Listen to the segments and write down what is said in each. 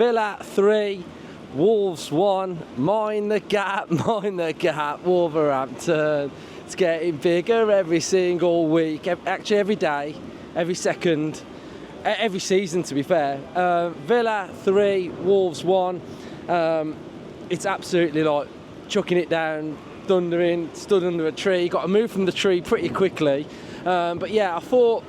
Villa 3, Wolves 1, mind the gap, Wolverhampton. It's getting bigger every single week, actually every day, every second, every season to be fair. Villa 3, Wolves 1. It's absolutely like chucking it down, thundering, stood under a tree, got to move from the tree pretty quickly. But yeah, I thought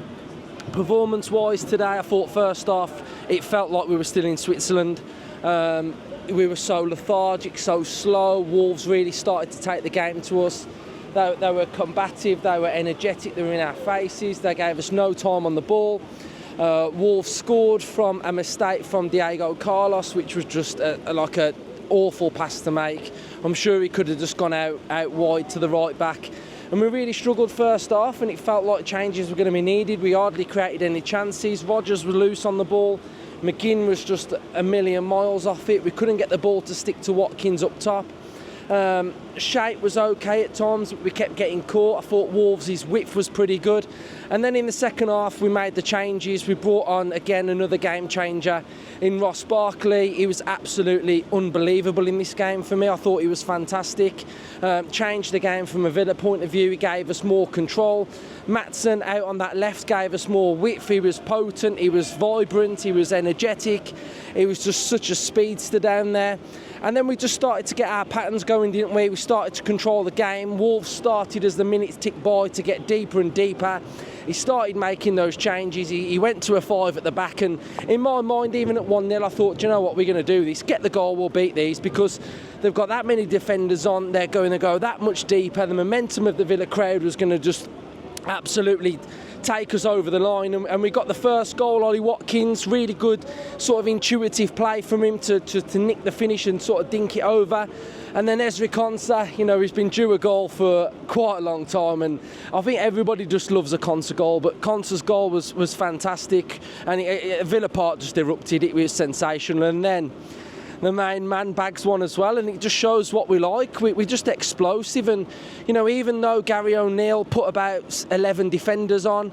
performance-wise today, I thought first off, it felt like we were still in Switzerland. We were so lethargic, so slow. Wolves really started to take the game to us. They were combative, they were energetic, they were in our faces, they gave us no time on the ball. Wolves scored from a mistake from Diego Carlos, which was just like an awful pass to make. I'm sure he could have just gone out wide to the right back. And we really struggled first half, and it felt like changes were going to be needed. We hardly created any chances. Rodgers was loose on the ball. McGinn was just a million miles off it. We couldn't get the ball to stick to Watkins up top. Shape was okay at times, but we kept getting caught. I thought Wolves' width was pretty good. And then in the second half, we made the changes. We brought on, again, another game changer in Ross Barkley. He was absolutely unbelievable in this game for me. I thought he was fantastic. Changed the game from a Villa point of view. He gave us more control. Maatsen out on that left gave us more width. He was potent, he was vibrant, he was energetic. He was just such a speedster down there. And then we just started to get our patterns going, didn't we? We started to control the game. Wolves started, as the minutes ticked by, to get deeper and deeper. He started making those changes. He went to a 5 at the back, and in my mind, even at 1-0, I thought, do you know what, we're going to do this. Get the goal, we'll beat these, because they've got that many defenders on. They're going to go that much deeper. The momentum of the Villa crowd was going to just absolutely take us over the line, and we got the first goal. Ollie Watkins, really good sort of intuitive play from him to nick the finish and sort of dink it over. And then Ezri Konsa, you know, he's been due a goal for quite a long time, and I think everybody just loves a Konsa goal, but Konsa's goal was fantastic, and Villa Park just erupted. It was sensational. And then the main man bags one as well, and it just shows what we like. We're just explosive, and you know, even though Gary O'Neill put about 11 defenders on,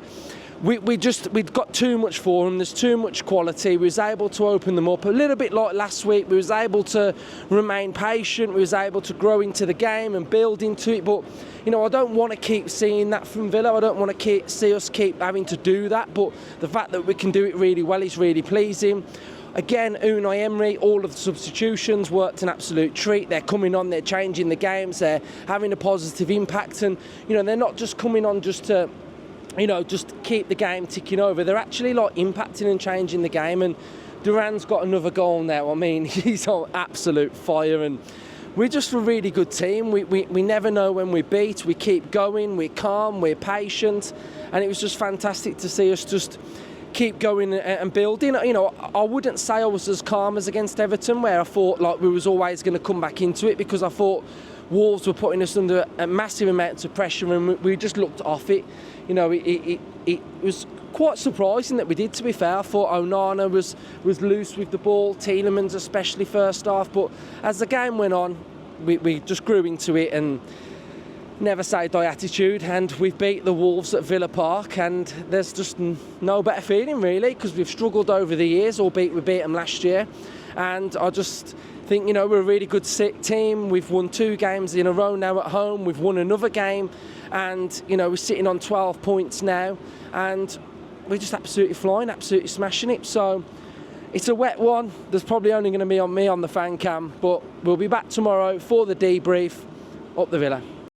we'd got too much for them. There's too much quality. We was able to open them up a little bit like last week. We was able to remain patient. We was able to grow into the game and build into it. But you know, I don't want to keep seeing that from Villa. I don't want to see us keep having to do that. But the fact that we can do it really well is really pleasing. Again, Unai Emery, all of the substitutions worked an absolute treat. They're coming on, they're changing the games, they're having a positive impact, and you know, they're not just coming on just to, you know, just keep the game ticking over. They're actually like impacting and changing the game. And Duran's got another goal now. I mean, he's on absolute fire, and we're just a really good team. We never know when we beat. We keep going, we're calm, we're patient, and it was just fantastic to see us just keep going and building. You know, I wouldn't say I was as calm as against Everton, where I thought like we was always going to come back into it, because I thought Wolves were putting us under a massive amount of pressure, and we just looked off it. You know, it was quite surprising that we did, to be fair. I thought Onana was loose with the ball, Tielemans especially first half, but as the game went on, we just grew into it, and never say die attitude, and we've beat the Wolves at Villa Park, and there's just no better feeling really, because we've struggled over the years, albeit we beat them last year. And I just think, you know, we're a really good team. We've won 2 games in a row now at home. We've won another game, and you know, we're sitting on 12 points now, and we're just absolutely flying, absolutely smashing it. So it's a wet one. There's probably only going to be on me on the fan cam, but we'll be back tomorrow for the debrief up the Villa.